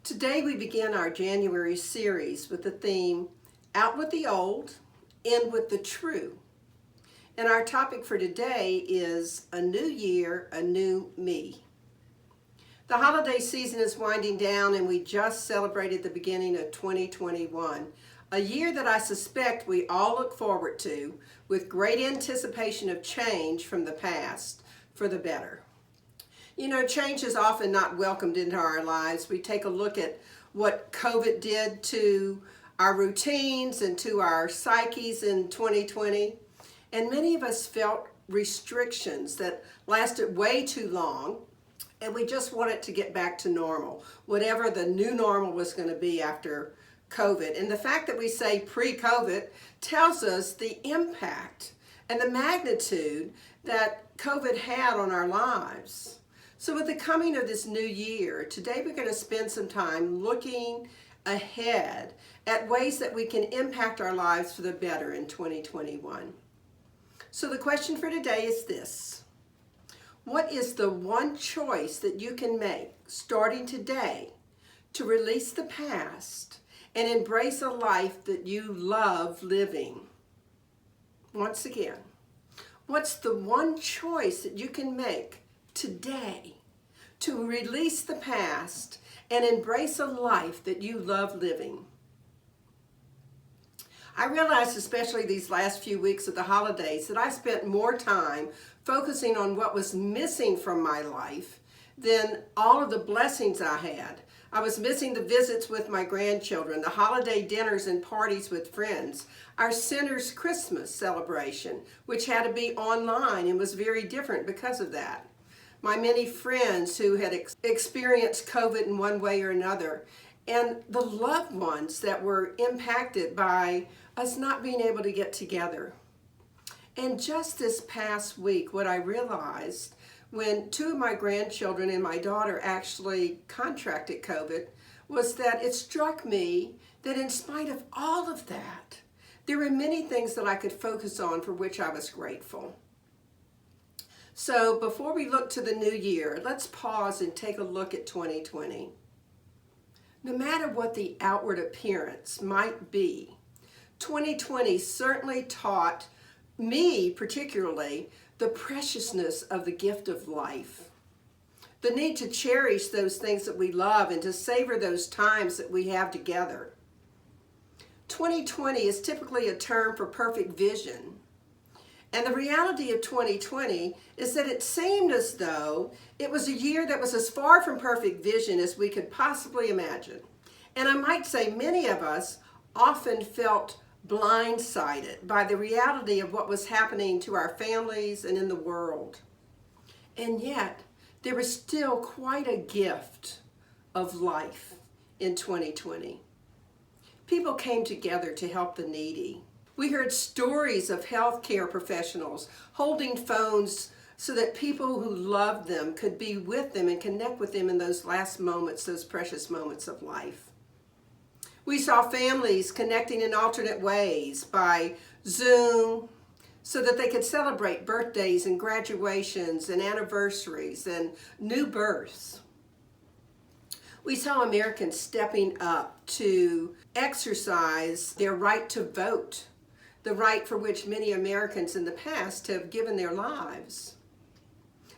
Today we begin our January series with the theme, Out with the Old, In with the True. And our topic for today is A New Year, A New Me. The holiday season is winding down and we just celebrated the beginning of 2021, a year that I suspect we all look forward to with great anticipation of change from the past for the better. You know, change is often not welcomed into our lives. We take a look at what COVID did to our routines and to our psyches in 2020. And many of us felt restrictions that lasted way too long. And we just wanted to get back to normal, whatever the new normal was going to be after COVID. And the fact that we say pre-COVID tells us the impact and the magnitude that COVID had on our lives. So with the coming of this new year, today we're going to spend some time looking ahead at ways that we can impact our lives for the better in 2021. So the question for today is this: what is the one choice that you can make starting today to release the past and embrace a life that you love living? Once again, what's the one choice that you can make today to release the past and embrace a life that you love living? I realized, especially these last few weeks of the holidays, that I spent more time focusing on what was missing from my life than all of the blessings I had. I was missing the visits with my grandchildren, the holiday dinners and parties with friends, our Center's Christmas celebration, which had to be online and was very different because of that. My many friends who had experienced COVID in one way or another, and the loved ones that were impacted by us not being able to get together. And just this past week, what I realized when two of my grandchildren and my daughter actually contracted COVID was that it struck me that in spite of all of that, there were many things that I could focus on for which I was grateful. So before we look to the new year, let's pause and take a look at 2020. No matter what the outward appearance might be, 2020 certainly taught me particularly the preciousness of the gift of life, the need to cherish those things that we love and to savor those times that we have together. 2020 is typically a term for perfect vision. And the reality of 2020 is that it seemed as though it was a year that was as far from perfect vision as we could possibly imagine. And I might say many of us often felt blindsided by the reality of what was happening to our families and in the world. And yet, there was still quite a gift of life in 2020. People came together to help the needy. We heard stories of healthcare professionals holding phones so that people who loved them could be with them and connect with them in those last moments, those precious moments of life. We saw families connecting in alternate ways by Zoom so that they could celebrate birthdays and graduations and anniversaries and new births. We saw Americans stepping up to exercise their right to vote, the right for which many Americans in the past have given their lives.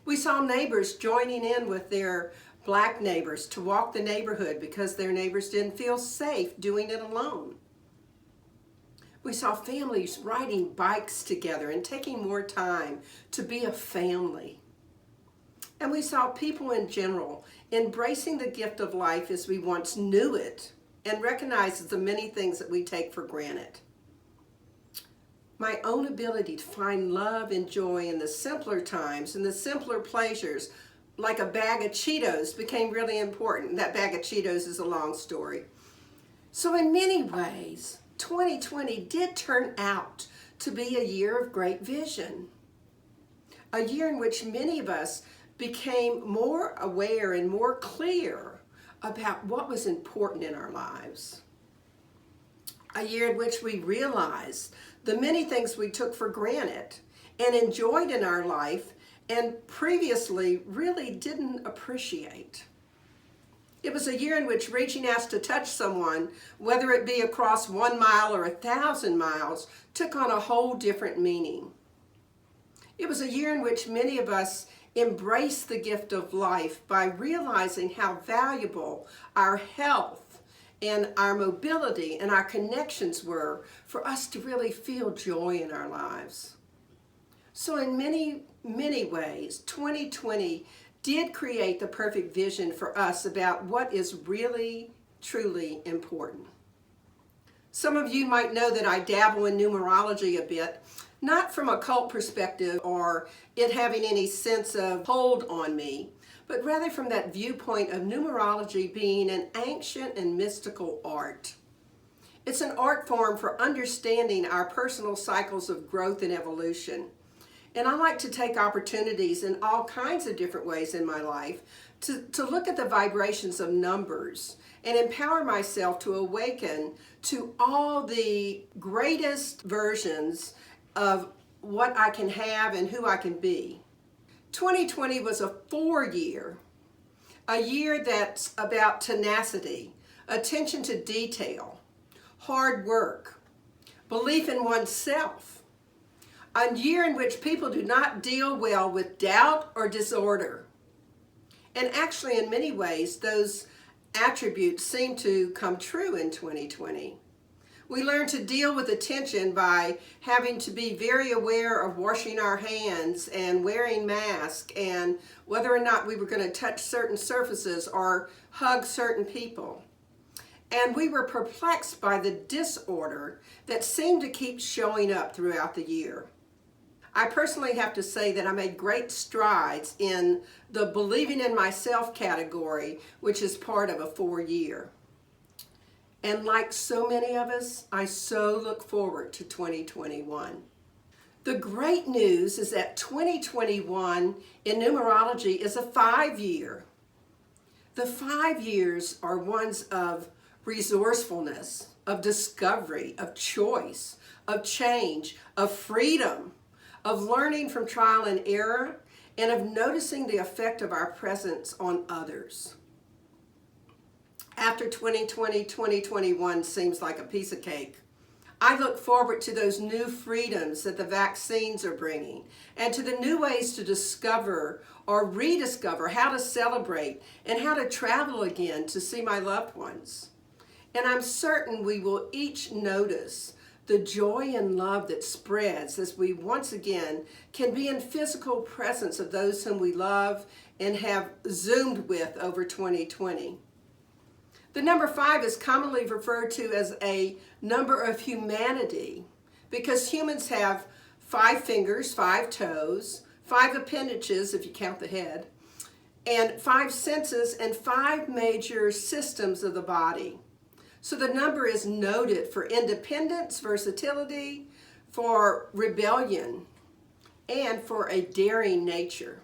We saw neighbors joining in with their black neighbors to walk the neighborhood because their neighbors didn't feel safe doing it alone. We saw families riding bikes together and taking more time to be a family. And we saw people in general embracing the gift of life as we once knew it and recognized the many things that we take for granted. My own ability to find love and joy in the simpler times and the simpler pleasures, like a bag of Cheetos, became really important. That bag of Cheetos is a long story. So in many ways, 2020 did turn out to be a year of great vision. A year in which many of us became more aware and more clear about what was important in our lives. A year in which we realized the many things we took for granted and enjoyed in our life and previously really didn't appreciate. It was a year in which reaching out to touch someone, whether it be across 1 mile or 1,000 miles, took on a whole different meaning. It was a year in which many of us embraced the gift of life by realizing how valuable our health and our mobility and our connections were for us to really feel joy in our lives. So in many, many ways, 2020 did create the perfect vision for us about what is really, truly important. Some of you might know that I dabble in numerology a bit, not from a cult perspective or it having any sense of hold on me, but rather from that viewpoint of numerology being an ancient and mystical art. It's an art form for understanding our personal cycles of growth and evolution. And I like to take opportunities in all kinds of different ways in my life to look at the vibrations of numbers and empower myself to awaken to all the greatest versions of what I can have and who I can be. 2020 was a 4-year, a year that's about tenacity, attention to detail, hard work, belief in oneself. A year in which people do not deal well with doubt or disorder. And actually, in many ways, those attributes seem to come true in 2020. We learn to deal with attention by having to be very aware of washing our hands and wearing masks and whether or not we were going to touch certain surfaces or hug certain people. And we were perplexed by the disorder that seemed to keep showing up throughout the year. I personally have to say that I made great strides in the believing in myself category, which is part of a 4-year. And like so many of us, I so look forward to 2021. The great news is that 2021 in numerology is a 5-year. The 5 years are ones of resourcefulness, of discovery, of choice, of change, of freedom, of learning from trial and error, and of noticing the effect of our presence on others. After 2020, 2021 seems like a piece of cake. I look forward to those new freedoms that the vaccines are bringing and to the new ways to discover or rediscover how to celebrate and how to travel again to see my loved ones. And I'm certain we will each notice the joy and love that spreads as we once again can be in physical presence of those whom we love and have Zoomed with over 2020. The number 5 is commonly referred to as a number of humanity because humans have 5 fingers, 5 toes, 5 appendages if you count the head, and 5 senses and 5 major systems of the body. So the number is noted for independence, versatility, for rebellion, and for a daring nature.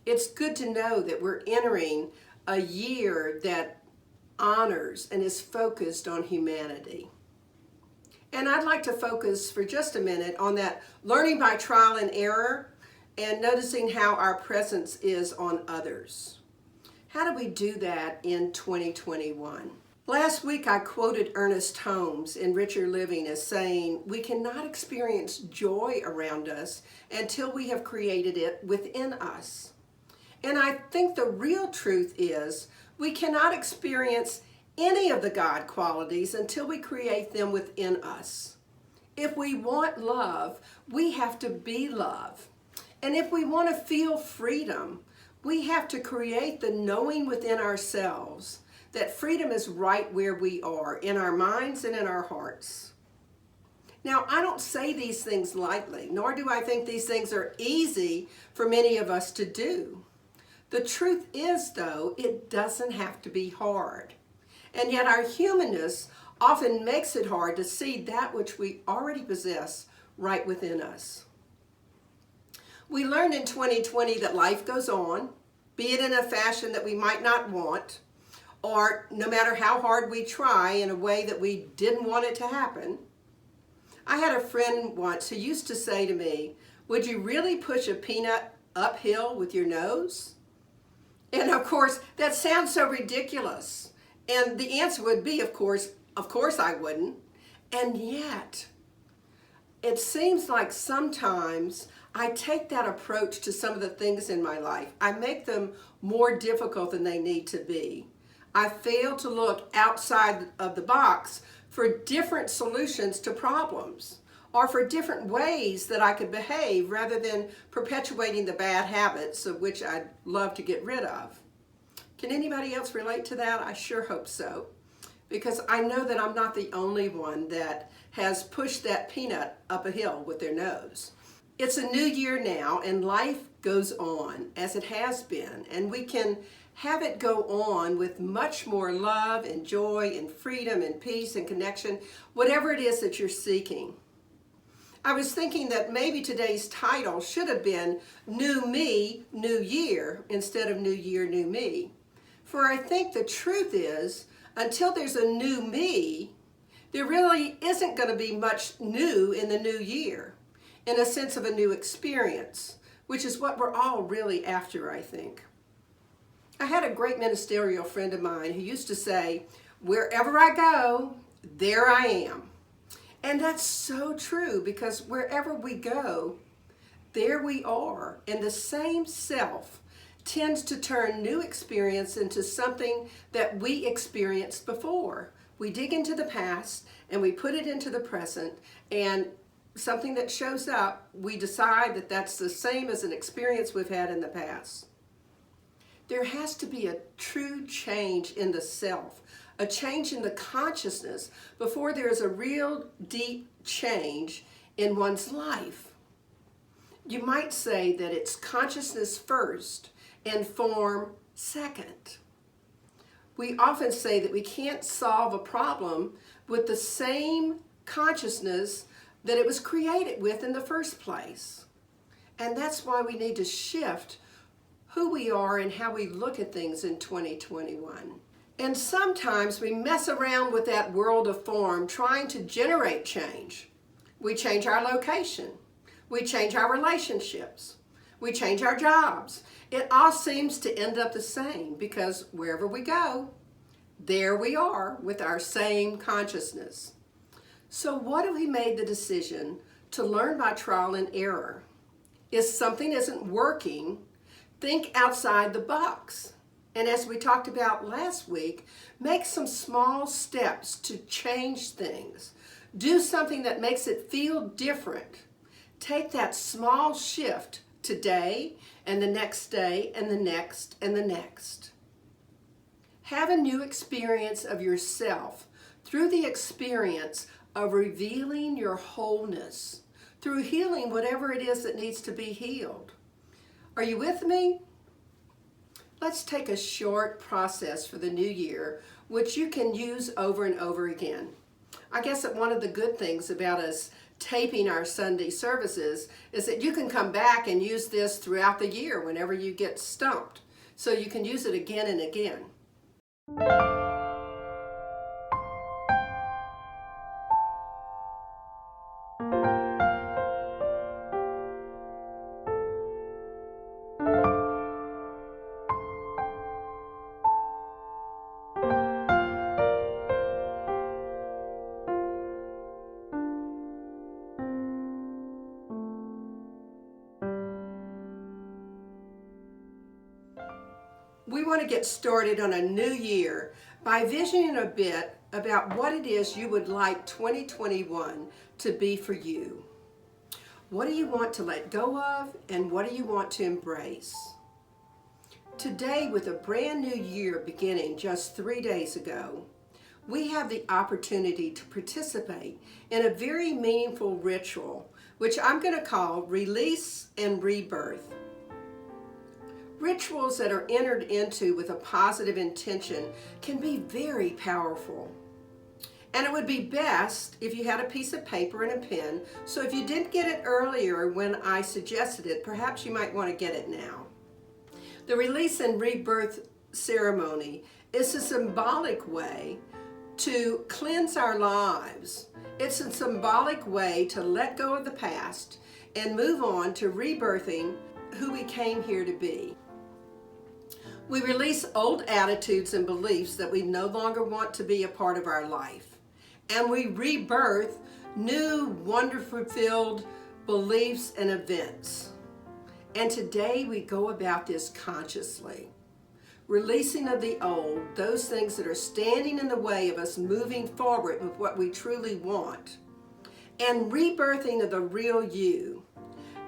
It's good to know that we're entering a year that honors and is focused on humanity. And I'd like to focus for just a minute on that learning by trial and error and noticing how our presence is on others. How do we do that in 2021? Last week I quoted Ernest Holmes in Richer Living as saying, "We cannot experience joy around us until we have created it within us." And I think the real truth is we cannot experience any of the God qualities until we create them within us. If we want love, we have to be love. And if we want to feel freedom, we have to create the knowing within ourselves that freedom is right where we are, in our minds and in our hearts. Now, I don't say these things lightly, nor do I think these things are easy for many of us to do. The truth is, though, it doesn't have to be hard. And yet our humanness often makes it hard to see that which we already possess right within us. We learned in 2020 that life goes on, be it in a fashion that we might not want, or no matter how hard we try in a way that we didn't want it to happen. I had a friend once who used to say to me, "Would you really push a peanut uphill with your nose?" And of course, that sounds so ridiculous. And the answer would be, of course I wouldn't. And yet, it seems like sometimes I take that approach to some of the things in my life. I make them more difficult than they need to be. I fail to look outside of the box for different solutions to problems, or for different ways that I could behave rather than perpetuating the bad habits of which I'd love to get rid of. Can anybody else relate to that? I sure hope so, because I know that I'm not the only one that has pushed that peanut up a hill with their nose. It's a new year now, and life goes on as it has been, and we can have it go on with much more love and joy and freedom and peace and connection, whatever it is that you're seeking. I was thinking that maybe today's title should have been New Me, New Year, instead of New Year, New Me. For I think the truth is, until there's a new me, there really isn't going to be much new in the new year, in a sense of a new experience, which is what we're all really after, I think. I had a great ministerial friend of mine who used to say, wherever I go, there I am. And that's so true, because wherever we go, there we are. And the same self tends to turn new experience into something that we experienced before. We dig into the past and we put it into the present, and something that shows up, we decide that that's the same as an experience we've had in the past. There has to be a true change in the self, a change in the consciousness, before there is a real deep change in one's life. You might say that it's consciousness first and form second. We often say that we can't solve a problem with the same consciousness that it was created with in the first place. And that's why we need to shift who we are and how we look at things in 2021. And sometimes we mess around with that world of form trying to generate change. We change our location. We change our relationships. We change our jobs. It all seems to end up the same, because wherever we go, there we are with our same consciousness. So what if we made the decision to learn by trial and error? If something isn't working, think outside the box. And as we talked about last week, make some small steps to change things. Do something that makes it feel different. Take that small shift today and the next day and the next and the next. Have a new experience of yourself through the experience of revealing your wholeness, through healing whatever it is that needs to be healed. Are you with me? Let's take a short process for the new year, which you can use over and over again. I guess that one of the good things about us taping our Sunday services is that you can come back and use this throughout the year whenever you get stumped. So you can use it again and again. We want to get started on a new year by visioning a bit about what it is you would like 2021 to be for you. What do you want to let go of, and what do you want to embrace? Today, with a brand new year beginning just 3 days ago, we have the opportunity to participate in a very meaningful ritual, which I'm going to call Release and Rebirth. Rituals that are entered into with a positive intention can be very powerful. And it would be best if you had a piece of paper and a pen, so if you didn't get it earlier when I suggested it, perhaps you might want to get it now. The Release and Rebirth ceremony is a symbolic way to cleanse our lives. It's a symbolic way to let go of the past and move on to rebirthing who we came here to be. We release old attitudes and beliefs that we no longer want to be a part of our life. And we rebirth new, wonder-filled beliefs and events. And today we go about this consciously. Releasing of the old, those things that are standing in the way of us moving forward with what we truly want. And rebirthing of the real you,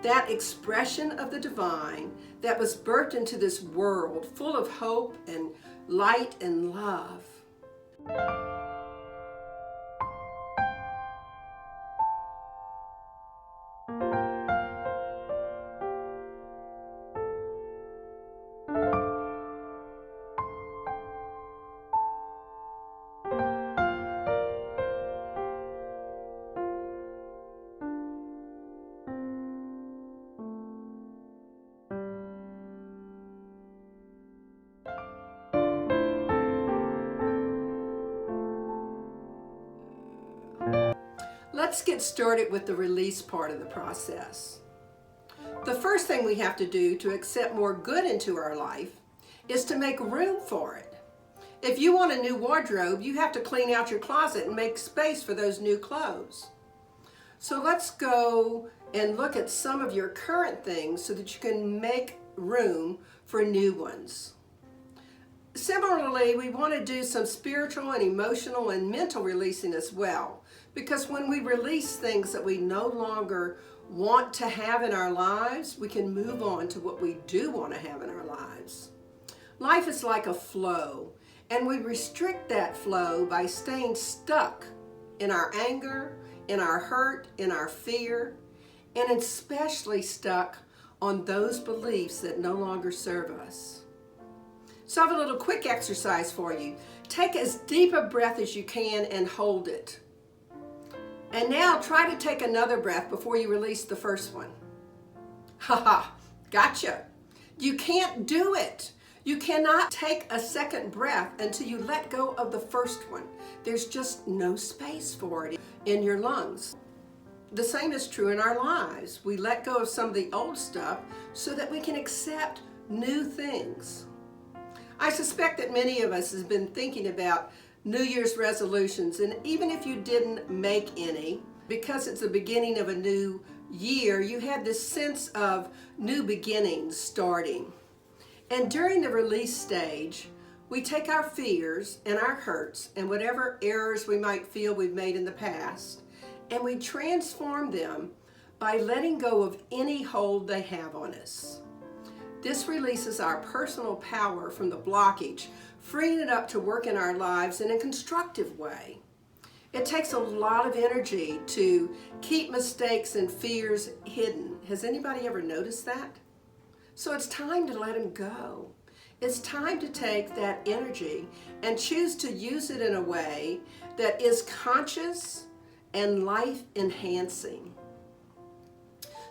that expression of the divine that was birthed into this world full of hope and light and love. Let's get started with the release part of the process. The first thing we have to do to accept more good into our life is to make room for it. If you want a new wardrobe, you have to clean out your closet and make space for those new clothes. So let's go and look at some of your current things so that you can make room for new ones. Similarly, we want to do some spiritual and emotional and mental releasing as well. Because when we release things that we no longer want to have in our lives, we can move on to what we do want to have in our lives. Life is like a flow, and we restrict that flow by staying stuck in our anger, in our hurt, in our fear, and especially stuck on those beliefs that no longer serve us. So I have a little quick exercise for you. Take as deep a breath as you can and hold it. And now try to take another breath before you release the first one. Haha, gotcha. You can't do it. You cannot take a second breath until you let go of the first one. There's just no space for it in your lungs. The same is true in our lives. We let go of some of the old stuff so that we can accept new things. I suspect that many of us have been thinking about New Year's resolutions, and even if you didn't make any, because it's the beginning of a new year, you have this sense of new beginnings starting. And during the release stage, we take our fears and our hurts and whatever errors we might feel we've made in the past, and we transform them by letting go of any hold they have on us. This releases our personal power from the blockage, freeing it up to work in our lives in a constructive way. It takes a lot of energy to keep mistakes and fears hidden. Has anybody ever noticed that? So it's time to let them go. It's time to take that energy and choose to use it in a way that is conscious and life-enhancing.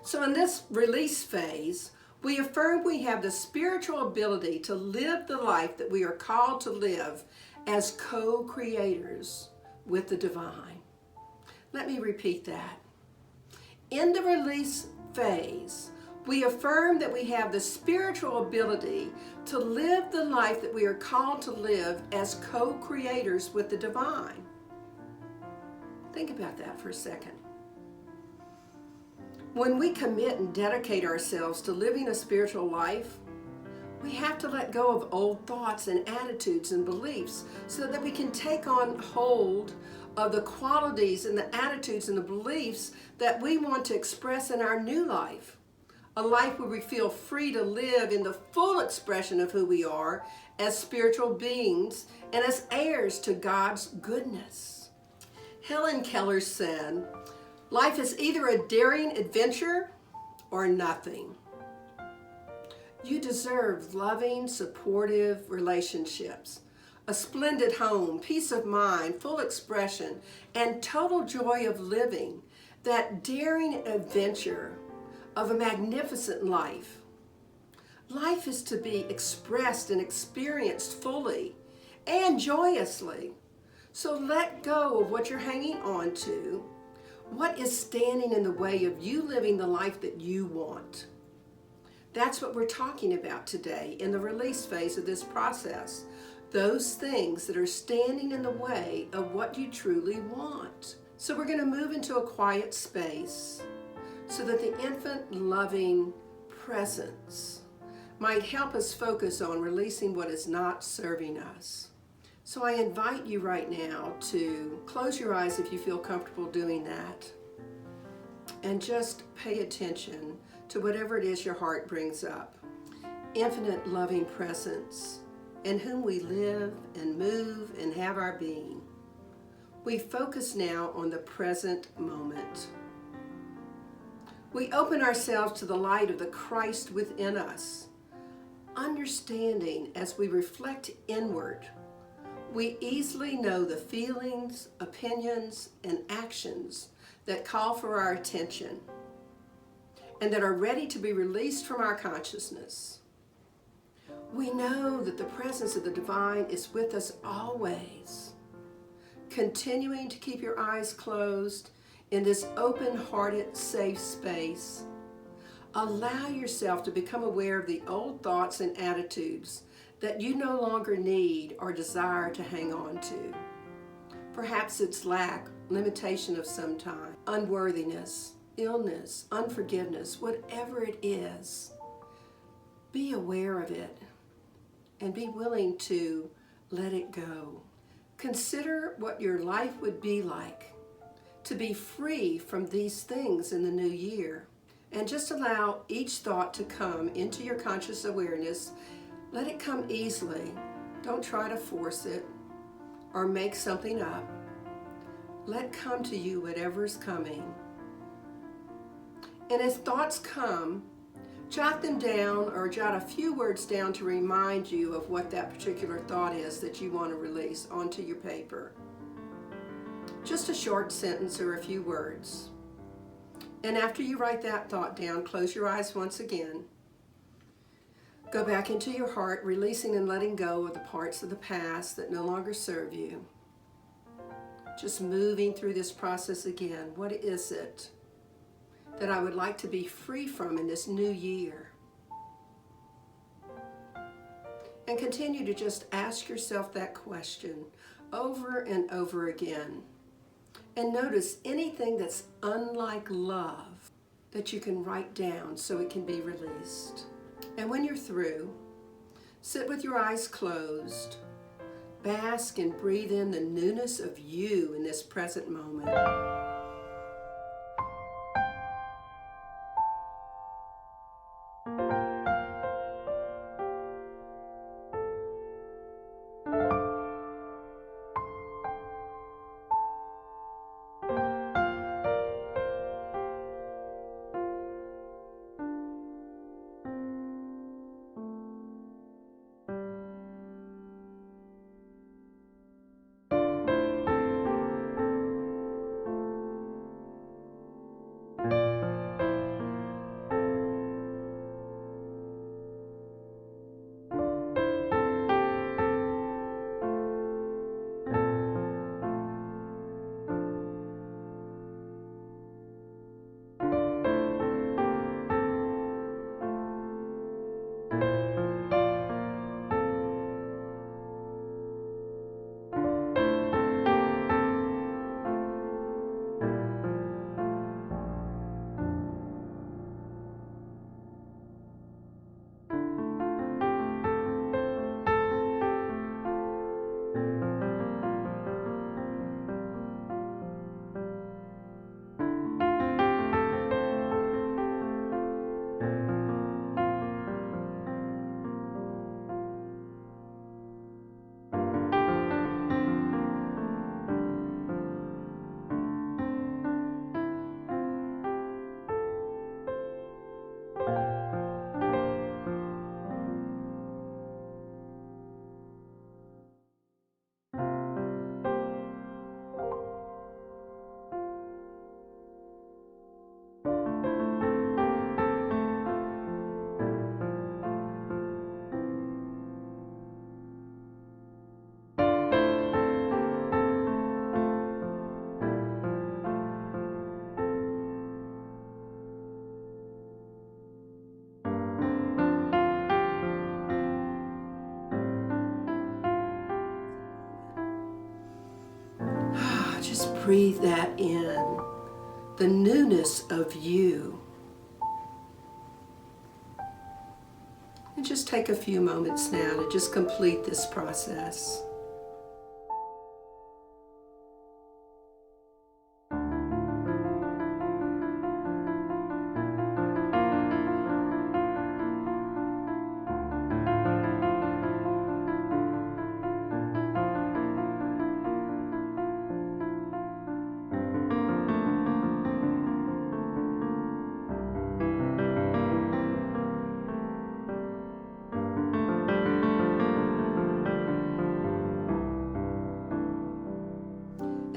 So in this release phase, we affirm we have the spiritual ability to live the life that we are called to live as co-creators with the divine. Let me repeat that. In the release phase, we affirm that we have the spiritual ability to live the life that we are called to live as co-creators with the divine. Think about that for a second. When we commit and dedicate ourselves to living a spiritual life, we have to let go of old thoughts and attitudes and beliefs so that we can take on hold of the qualities and the attitudes and the beliefs that we want to express in our new life. A life where we feel free to live in the full expression of who we are as spiritual beings and as heirs to God's goodness. Helen Keller said, "Life is either a daring adventure or nothing." You deserve loving, supportive relationships, a splendid home, peace of mind, full expression, and total joy of living, that daring adventure of a magnificent life. Life is to be expressed and experienced fully and joyously. So let go of what you're hanging on to. What is standing in the way of you living the life that you want? That's what we're talking about today in the release phase of this process. Those things that are standing in the way of what you truly want. So we're going to move into a quiet space so that the infant loving presence might help us focus on releasing what is not serving us. So I invite you right now to close your eyes if you feel comfortable doing that, and just pay attention to whatever it is your heart brings up. Infinite loving presence, in whom we live and move and have our being. We focus now on the present moment. We open ourselves to the light of the Christ within us, understanding as we reflect inward, we easily know the feelings, opinions, and actions that call for our attention and that are ready to be released from our consciousness. We know that the presence of the divine is with us always. Continuing to keep your eyes closed in this open-hearted, safe space, allow yourself to become aware of the old thoughts and attitudes that you no longer need or desire to hang on to. Perhaps it's lack, limitation of some kind, unworthiness, illness, unforgiveness, whatever it is. Be aware of it and be willing to let it go. Consider what your life would be like to be free from these things in the new year. And just allow each thought to come into your conscious awareness. Let it come easily. Don't try to force it or make something up. Let come to you whatever's coming. And as thoughts come, jot them down or jot a few words down to remind you of what that particular thought is that you want to release onto your paper. Just a short sentence or a few words. And after you write that thought down, close your eyes once again. Go back into your heart, releasing and letting go of the parts of the past that no longer serve you. Just moving through this process again. What is it that I would like to be free from in this new year? And continue to just ask yourself that question over and over again. And notice anything that's unlike love that you can write down so it can be released. And when you're through, sit with your eyes closed, bask and breathe in the newness of you in this present moment. just breathe that in, the newness of you. And just take a few moments now to just complete this process.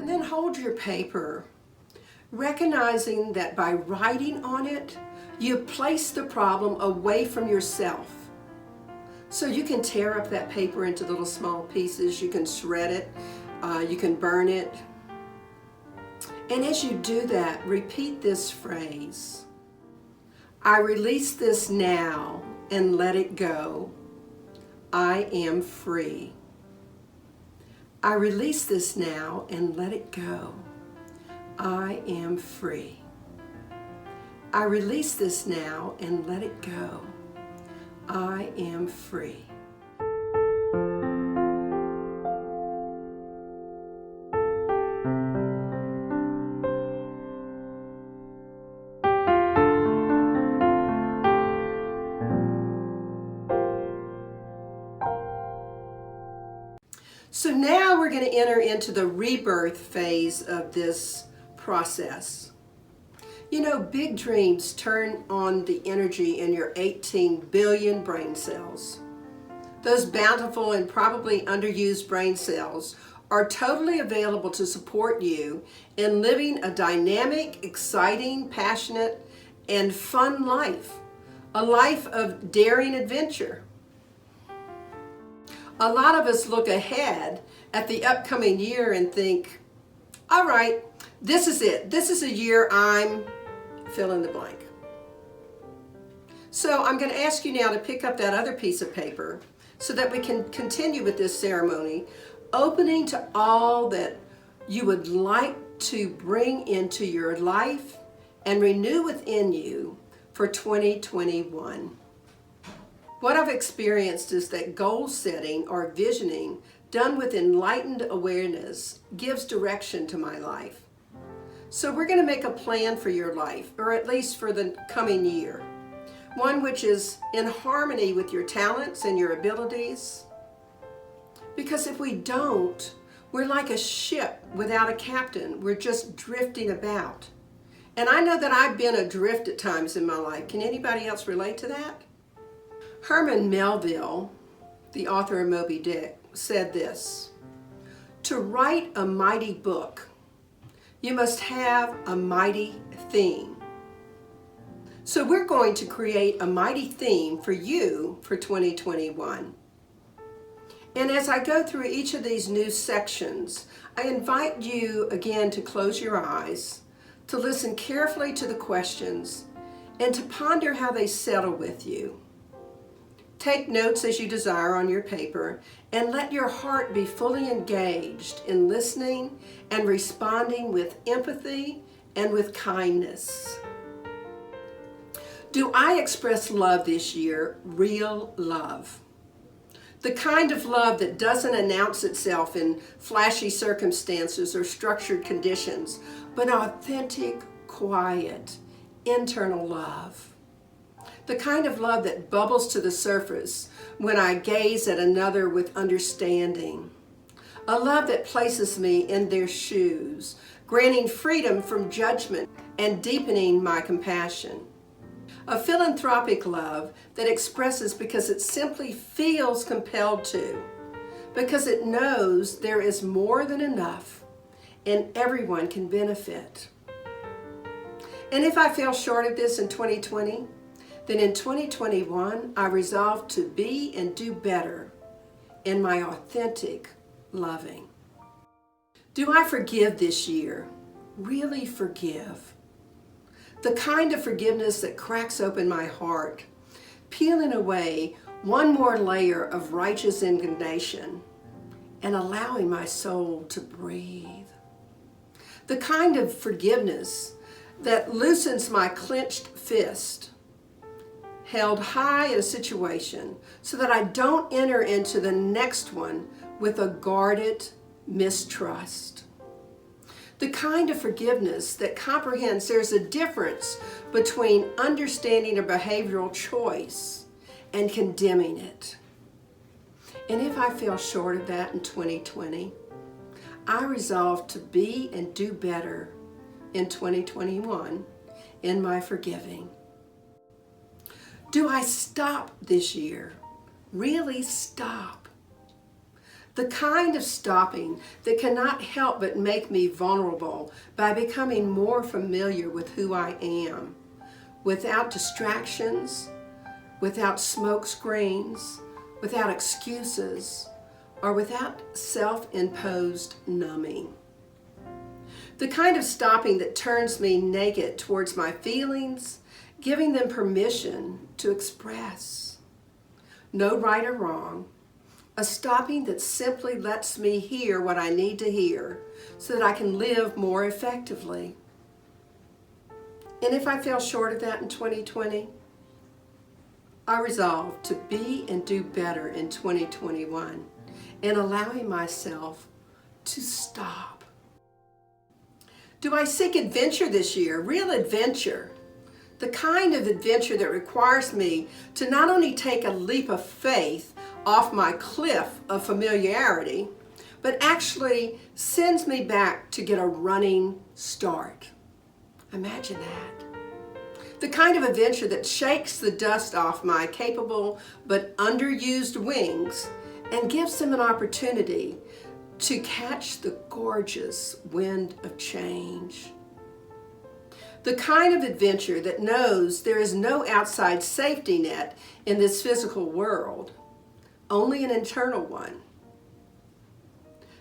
Then hold your paper, recognizing that by writing on it, you place the problem away from yourself. So you can tear up that paper into little small pieces, you can shred it, you can burn it. And as you do that, repeat this phrase: I release this now and let it go. I am free. I release this now and let it go. I am free. I release this now and let it go. I am free. So now we're going to enter into the rebirth phase of this process. You know, big dreams turn on the energy in your 18 billion brain cells. Those bountiful and probably underused brain cells are totally available to support you in living a dynamic, exciting, passionate, and fun life. A life of daring adventure. A lot of us look ahead at the upcoming year and think, all right, this is it. This is a year I'm fill in the blank. So I'm going to ask you now to pick up that other piece of paper so that we can continue with this ceremony, opening to all that you would like to bring into your life and renew within you for 2021. What I've experienced is that goal setting or visioning done with enlightened awareness gives direction to my life. So we're going to make a plan for your life, or at least for the coming year. One which is in harmony with your talents and your abilities. Because if we don't, we're like a ship without a captain. We're just drifting about. And I know that I've been adrift at times in my life. Can anybody else relate to that? Herman Melville, the author of Moby Dick, said this: to write a mighty book, you must have a mighty theme. So we're going to create a mighty theme for you for 2021. And as I go through each of these new sections, I invite you again to close your eyes, to listen carefully to the questions, and to ponder how they settle with you. Take notes as you desire on your paper, and let your heart be fully engaged in listening and responding with empathy and with kindness. Do I express love this year? Real love. The kind of love that doesn't announce itself in flashy circumstances or structured conditions, but authentic, quiet, internal love. The kind of love that bubbles to the surface when I gaze at another with understanding. A love that places me in their shoes, granting freedom from judgment and deepening my compassion. A philanthropic love that expresses because it simply feels compelled to, because it knows there is more than enough and everyone can benefit. And if I fell short of this in 2020, then in 2021, I resolve to be and do better in my authentic loving. Do I forgive this year? Really forgive? The kind of forgiveness that cracks open my heart, peeling away one more layer of righteous indignation and allowing my soul to breathe. The kind of forgiveness that loosens my clenched fist, held high in a situation, so that I don't enter into the next one with a guarded mistrust. The kind of forgiveness that comprehends there's a difference between understanding a behavioral choice and condemning it. And if I fell short of that in 2020, I resolve to be and do better in 2021 in my forgiving. Do I stop this year? Really stop? The kind of stopping that cannot help but make me vulnerable by becoming more familiar with who I am, without distractions, without smoke screens, without excuses, or without self-imposed numbing. The kind of stopping that turns me naked towards my feelings, giving them permission to express. No right or wrong. A stopping that simply lets me hear what I need to hear so that I can live more effectively. And if I fell short of that in 2020, I resolve to be and do better in 2021 and allowing myself to stop. Do I seek adventure this year? Real adventure. The kind of adventure that requires me to not only take a leap of faith off my cliff of familiarity, but actually sends me back to get a running start. Imagine that. The kind of adventure that shakes the dust off my capable but underused wings and gives them an opportunity to catch the gorgeous wind of change. The kind of adventure that knows there is no outside safety net in this physical world, only an internal one.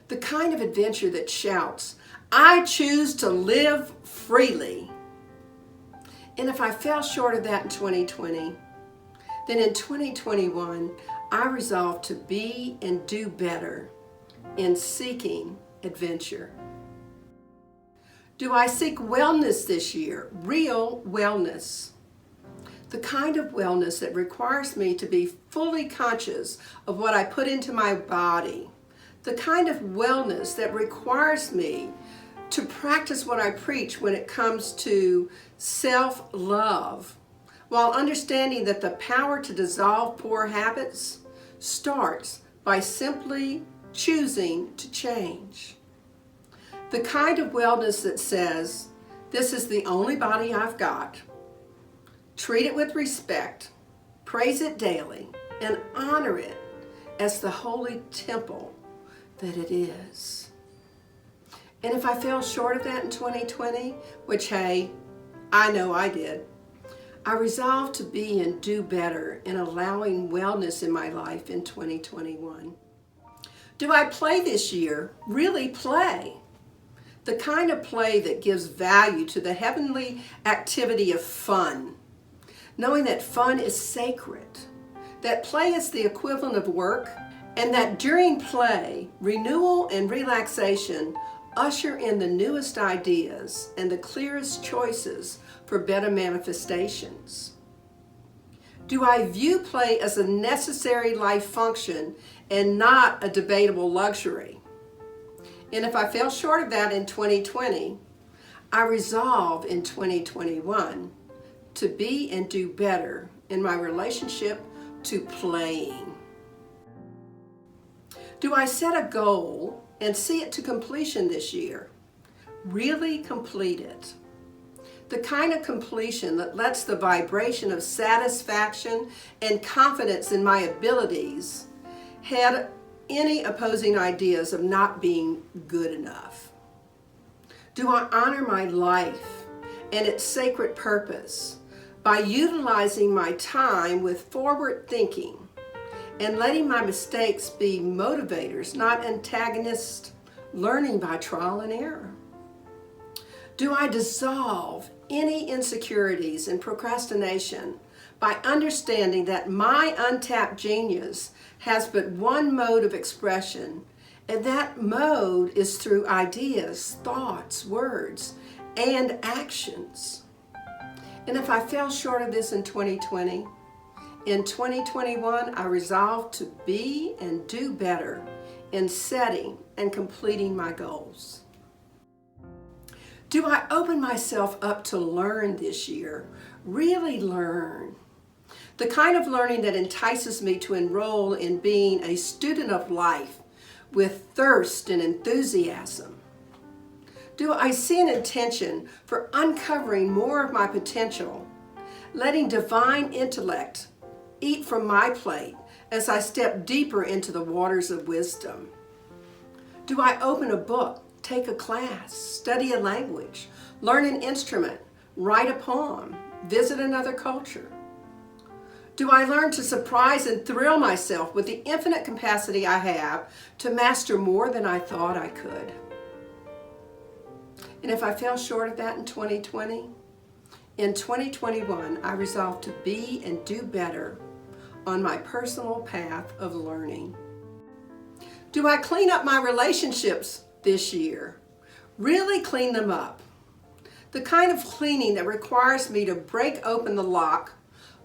The kind of adventure that shouts, I choose to live freely. And if I fell short of that in 2020, then in 2021, I resolve to be and do better in seeking adventure. Do I seek wellness this year? Real wellness. The kind of wellness that requires me to be fully conscious of what I put into my body. The kind of wellness that requires me to practice what I preach when it comes to self-love, while understanding that the power to dissolve poor habits starts by simply choosing to change. The kind of wellness that says, this is the only body I've got. Treat it with respect, praise it daily, and honor it as the holy temple that it is. And if I fell short of that in 2020, which, hey, I know I did, I resolved to be and do better in allowing wellness in my life in 2021. Do I play this year? Really play? The kind of play that gives value to the heavenly activity of fun, knowing that fun is sacred, that play is the equivalent of work, and that during play, renewal and relaxation usher in the newest ideas and the clearest choices for better manifestations. Do I view play as a necessary life function and not a debatable luxury? And if I fell short of that in 2020, I resolve in 2021 to be and do better in my relationship to playing. Do I set a goal and see it to completion this year? Really complete it. The kind of completion that lets the vibration of satisfaction and confidence in my abilities head any opposing ideas of not being good enough. Do I honor my life and its sacred purpose by utilizing my time with forward thinking and letting my mistakes be motivators, not antagonists, learning by trial and error? Do I dissolve any insecurities and procrastination by understanding that my untapped genius has but one mode of expression And that mode is through ideas, thoughts, words, and actions. And if I fell short of this in 2020, in 2021, I resolved to be and do better in setting and completing my goals. Do I open myself up to learn this year? Really learn? The kind of learning that entices me to enroll in being a student of life with thirst and enthusiasm. Do I see an intention for uncovering more of my potential, letting divine intellect eat from my plate as I step deeper into the waters of wisdom? Do I open a book, take a class, study a language, learn an instrument, write a poem, visit another culture? Do I learn to surprise and thrill myself with the infinite capacity I have to master more than I thought I could? And if I fell short of that in 2020, in 2021, I resolved to be and do better on my personal path of learning. Do I clean up my relationships this year? Really clean them up. The kind of cleaning that requires me to break open the lock,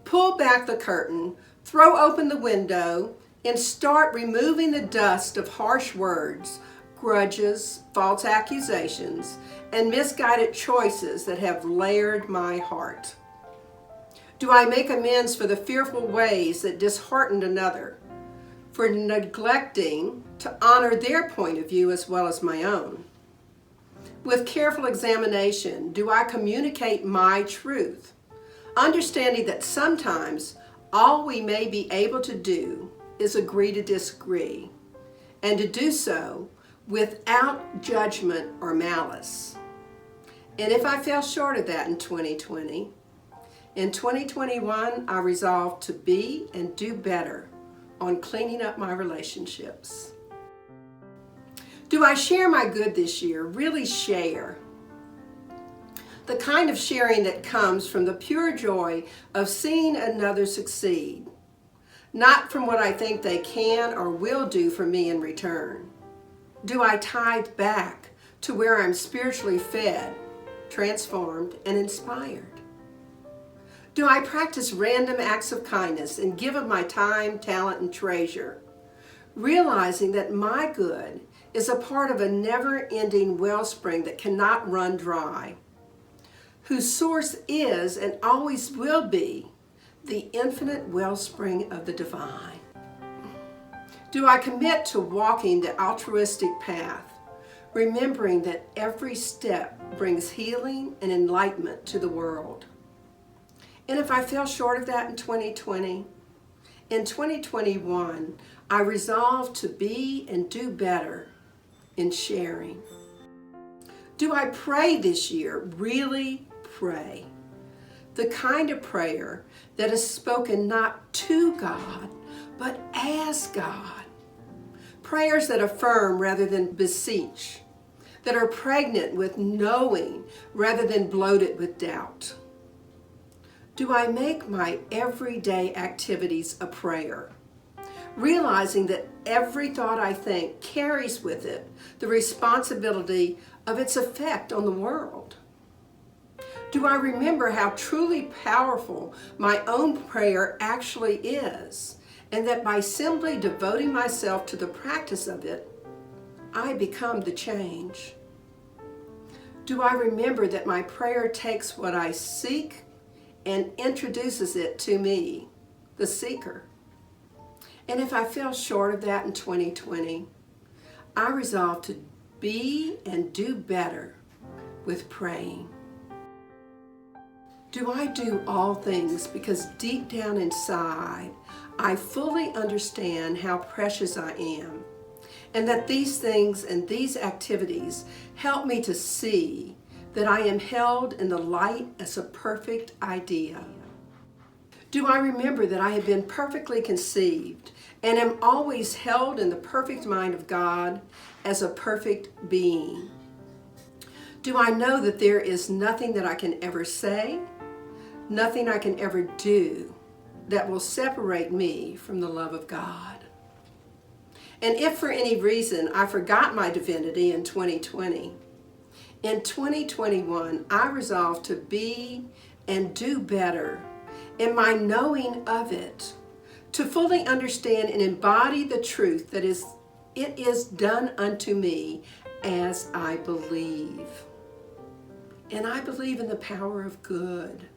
pull back the curtain, throw open the window, and start removing the dust of harsh words, grudges, false accusations, and misguided choices that have layered my heart. Do I make amends for the fearful ways that disheartened another, for neglecting to honor their point of view as well as my own? With careful examination, do I communicate my truth, understanding that sometimes all we may be able to do is agree to disagree, and to do so without judgment or malice? And if I fell short of that in 2020, in 2021, I resolved to be and do better on cleaning up my relationships. Do I share my good this year? Really share. The kind of sharing that comes from the pure joy of seeing another succeed, not from what I think they can or will do for me in return. Do I tithe back to where I'm spiritually fed, transformed, and inspired? Do I practice random acts of kindness and give of my time, talent, and treasure, realizing that my good is a part of a never-ending wellspring that cannot run dry, whose source is and always will be the infinite wellspring of the divine? Do I commit to walking the altruistic path, remembering that every step brings healing and enlightenment to the world? And if I fell short of that in 2020, in 2021, I resolved to be and do better in sharing. Do I pray this year? Really pray. The kind of prayer that is spoken not to God, but as God. Prayers that affirm rather than beseech, that are pregnant with knowing rather than bloated with doubt. Do I make my everyday activities a prayer, realizing that every thought I think carries with it the responsibility of its effect on the world? Do I remember how truly powerful my own prayer actually is, and that by simply devoting myself to the practice of it, I become the change? Do I remember that my prayer takes what I seek and introduces it to me, the seeker? And if I fell short of that in 2020, I resolve to be and do better with praying. Do I do all things because deep down inside, I fully understand how precious I am, and that these things and these activities help me to see that I am held in the light as a perfect idea? Do I remember that I have been perfectly conceived and am always held in the perfect mind of God as a perfect being? Do I know that there is nothing that I can ever say, nothing I can ever do that will separate me from the love of God? And if for any reason I forgot my divinity in 2020, in 2021, I resolve to be and do better in my knowing of it, to fully understand and embody the truth that it is done unto me as I believe. And I believe in the power of good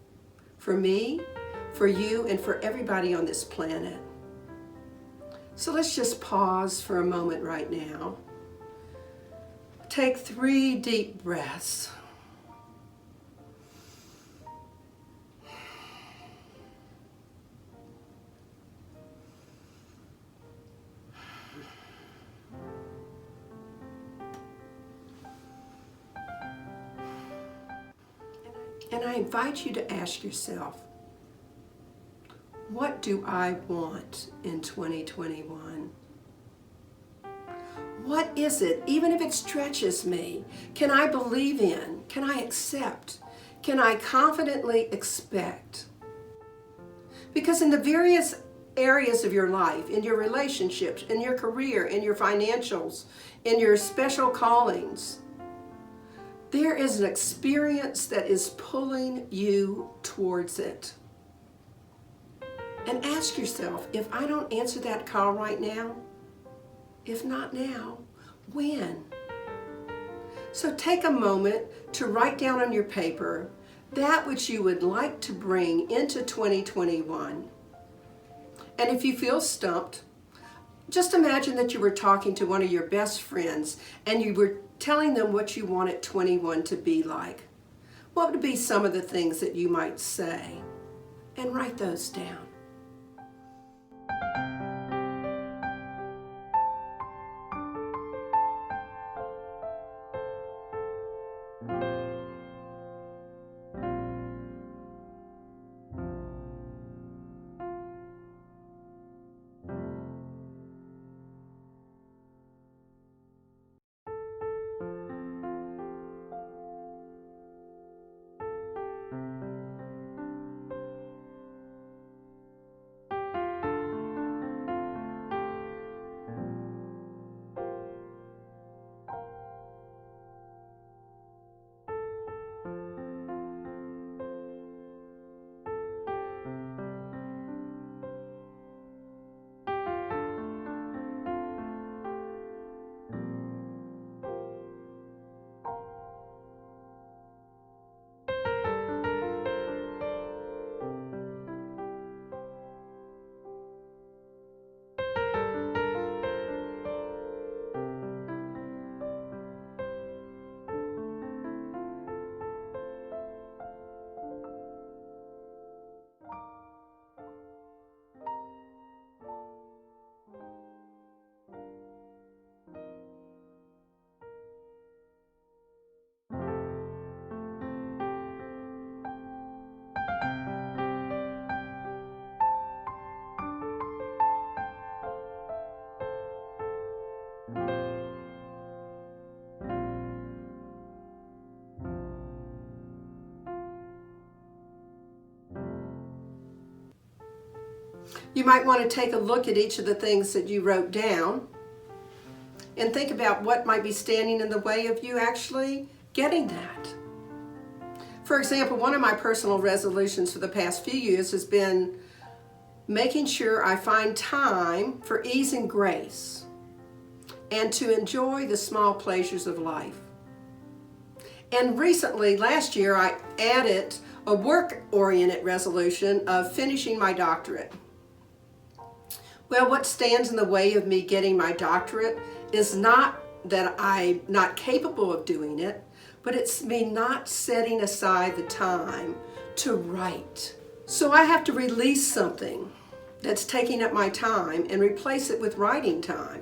for me, for you, and for everybody on this planet. So let's just pause for a moment right now. Take 3 deep breaths. And I invite you to ask yourself, what do I want in 2021? What is it, even if it stretches me, can I believe in? Can I accept? Can I confidently expect? Because in the various areas of your life, in your relationships, in your career, in your financials, in your special callings, there is an experience that is pulling you towards it. And ask yourself, if I don't answer that call right now, if not now, when? So take a moment to write down on your paper that which you would like to bring into 2021. And if you feel stumped, just imagine that you were talking to one of your best friends and you were telling them what you wanted 21 to be like. What would be some of the things that you might say? And write those down. You might want to take a look at each of the things that you wrote down and think about what might be standing in the way of you actually getting that. For example, one of my personal resolutions for the past few years has been making sure I find time for ease and grace and to enjoy the small pleasures of life. And recently, last year, I added a work-oriented resolution of finishing my doctorate. Well, what stands in the way of me getting my doctorate is not that I'm not capable of doing it, but it's me not setting aside the time to write. So I have to release something that's taking up my time and replace it with writing time.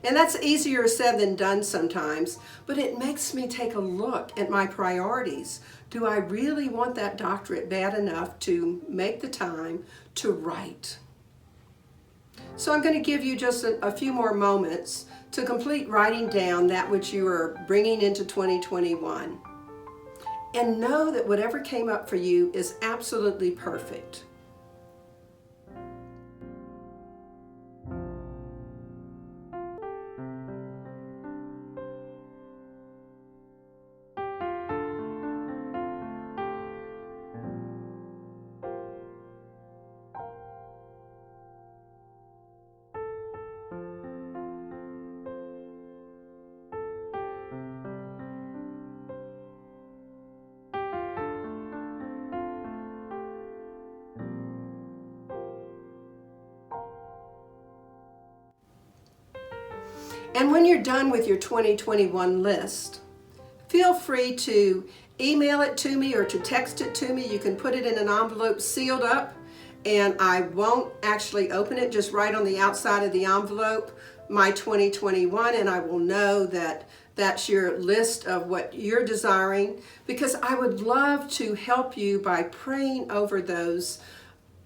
And that's easier said than done sometimes, but it makes me take a look at my priorities. Do I really want that doctorate bad enough to make the time to write? So I'm going to give you just a few more moments to complete writing down that which you are bringing into 2021. And know that whatever came up for you is absolutely perfect. And when you're done with your 2021 list, feel free to email it to me or to text it to me. You can put it in an envelope sealed up, and I won't actually open it, just write on the outside of the envelope my 2021, and I will know that that's your list of what you're desiring, because I would love to help you by praying over those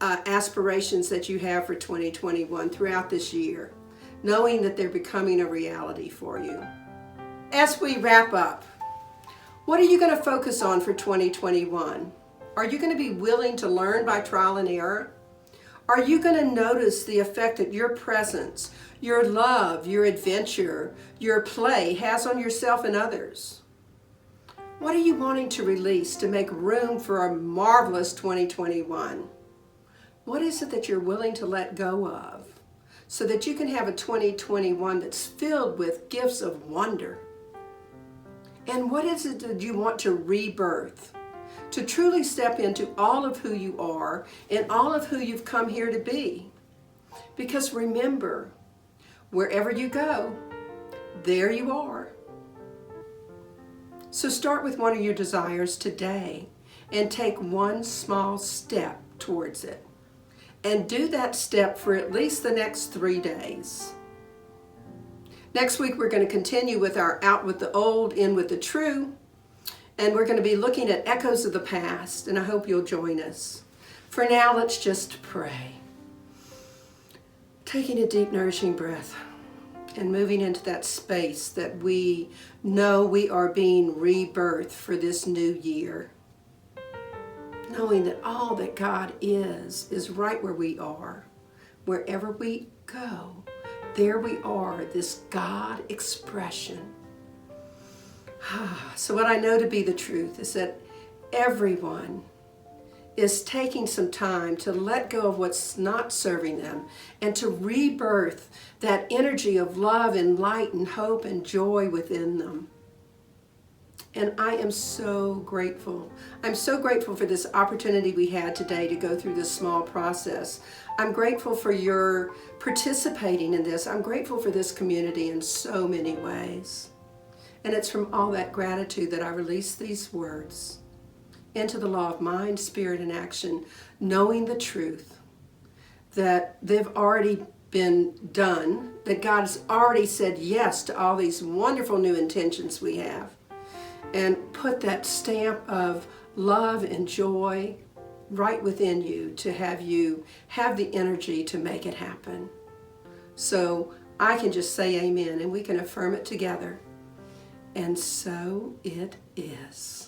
aspirations that you have for 2021 throughout this year, knowing that they're becoming a reality for you. As we wrap up, what are you going to focus on for 2021? Are you going to be willing to learn by trial and error? Are you going to notice the effect that your presence, your love, your adventure, your play has on yourself and others? What are you wanting to release to make room for a marvelous 2021? What is it that you're willing to let go of so that you can have a 2021 that's filled with gifts of wonder? And what is it that you want to rebirth? To truly step into all of who you are and all of who you've come here to be. Because remember, wherever you go, there you are. So start with one of your desires today and take one small step towards it. And do that step for at least the next 3 days. Next week, we're going to continue with our Out with the Old, In with the True. And we're going to be looking at echoes of the past, and I hope you'll join us. For now, let's just pray. Taking a deep, nourishing breath and moving into that space that we know we are being rebirthed for this new year. Knowing that all that God is right where we are. Wherever we go, there we are, this God expression. So what I know to be the truth is that everyone is taking some time to let go of what's not serving them and to rebirth that energy of love and light and hope and joy within them. And I am so grateful. I'm so grateful for this opportunity we had today to go through this small process. I'm grateful for your participating in this. I'm grateful for this community in so many ways. And it's from all that gratitude that I release these words into the law of mind, spirit, and action, knowing the truth that they've already been done, that God has already said yes to all these wonderful new intentions we have, and put that stamp of love and joy right within you to have the energy to make it happen. So I can just say amen, and we can affirm it together. And so it is.